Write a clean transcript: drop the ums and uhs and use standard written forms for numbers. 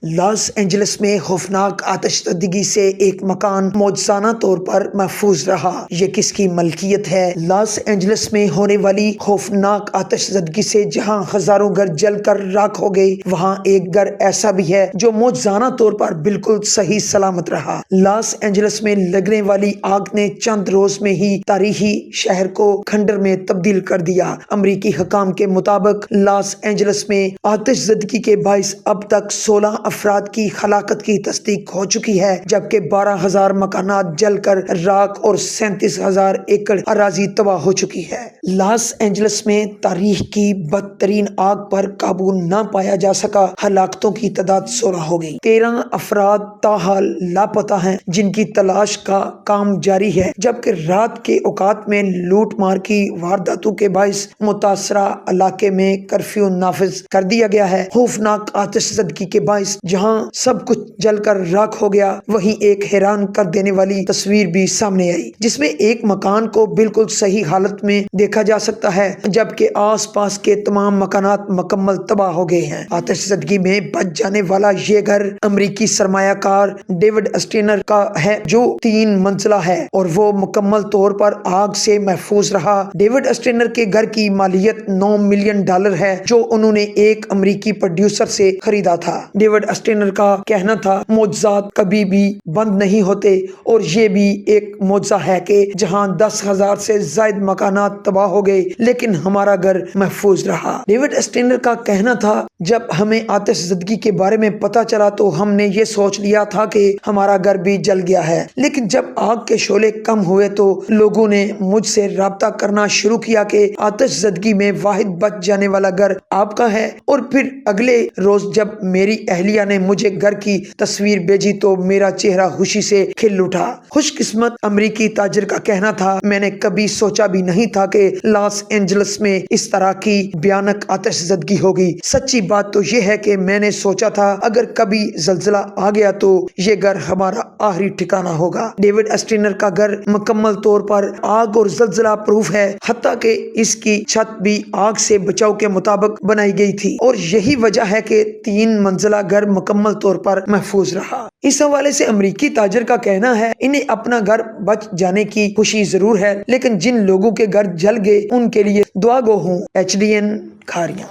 Los Angeles میں خوفناک آتش زدگی سے ایک مکان معجزانہ طور پر محفوظ رہا۔ یہ کس کی ملکیت ہے؟ لاس اینجلس میں ہونے والی خوفناک آتش زدگی سے جہاں ہزاروں گھر جل کر راکھ ہو گئے، وہاں ایک گھر ایسا بھی ہے جو معجزانہ طور پر بالکل صحیح سلامت رہا۔ لاس اینجلس میں لگنے والی آگ نے چند روز میں ہی تاریخی شہر کو کھنڈر میں تبدیل کر دیا۔ امریکی حکام کے مطابق لاس اینجلس میں آتش زدگی کے باعث اب تک 16 افراد کی ہلاکت کی تصدیق ہو چکی ہے، جبکہ 12,000 مکانات جل کر راکھ اور 37,000 ایکڑ اراضی تباہ ہو چکی ہے۔ لاس اینجلس میں تاریخ کی بدترین آگ پر قابو نہ پایا جا سکا، ہلاکتوں کی تعداد 16 ہو گئی۔ 13 افراد تاحال لاپتہ ہیں، جن کی تلاش کا کام جاری ہے، جبکہ رات کے اوقات میں لوٹ مار کی وارداتوں کے باعث متاثرہ علاقے میں کرفیو نافذ کر دیا گیا ہے۔ خوفناک آتش زدگی کے باعث جہاں سب کچھ جل کر راکھ ہو گیا، وہیں ایک حیران کر دینے والی تصویر بھی سامنے آئی، جس میں ایک مکان کو بالکل صحیح حالت میں دیکھا جا سکتا ہے، جبکہ آس پاس کے تمام مکانات مکمل تباہ ہو گئے ہیں۔ آتش زدگی میں بچ جانے والا یہ گھر امریکی سرمایہ کار ڈیوڈ اسٹینر کا ہے، جو 3 منزلہ ہے اور وہ مکمل طور پر آگ سے محفوظ رہا۔ ڈیوڈ اسٹینر کے گھر کی مالیت $9 ملین ہے، جو انہوں نے ایک امریکی پروڈیوسر سے خریدا تھا۔ ڈیوڈ اسٹینر کا کہنا تھا، معجزات کبھی بھی بند نہیں ہوتے، اور یہ بھی ایک معجزہ ہے کہ جہاں 10,000 سے زائد مکانات تباہ ہو گئے، لیکن ہمارا گھر محفوظ رہا۔ ڈیوڈ اسٹینر کا کہنا تھا، جب ہمیں آتش زدگی کے بارے میں پتا چلا تو ہم نے یہ سوچ لیا تھا کہ ہمارا گھر بھی جل گیا ہے، لیکن جب آگ کے شعلے کم ہوئے تو لوگوں نے مجھ سے رابطہ کرنا شروع کیا کہ آتش زدگی میں واحد بچ جانے والا گھر آپ کا ہے، اور پھر اگلے روز جب میری اہلیہ نے مجھے گھر کی تصویر بھیجی تو میرا چہرہ خوشی سے کھل اٹھا۔ خوش قسمت امریکی تاجر کا کہنا تھا، میں نے کبھی سوچا بھی نہیں تھا کہ لاس اینجلس میں اس طرح کی بھیانک آتش زدگی ہوگی۔ سچی بات تو یہ ہے کہ میں نے سوچا تھا اگر کبھی زلزلہ آ گیا تو یہ گھر ہمارا آخری ٹھکانہ ہوگا۔ ڈیوڈ اسٹینر کا گھر مکمل طور پر آگ اور زلزلہ پروف ہے، حتیٰ کہ اس کی چھت بھی آگ سے بچاؤ کے مطابق بنائی گئی تھی، اور یہی وجہ ہے کہ 3 منزلہ گھر مکمل طور پر محفوظ رہا۔ اس حوالے سے امریکی تاجر کا کہنا ہے، انہیں اپنا گھر بچ جانے کی خوشی ضرور ہے، لیکن جن لوگوں کے گھر جل گئے ان کے لیے دعا گو ہوں۔ HDN کھاریاں۔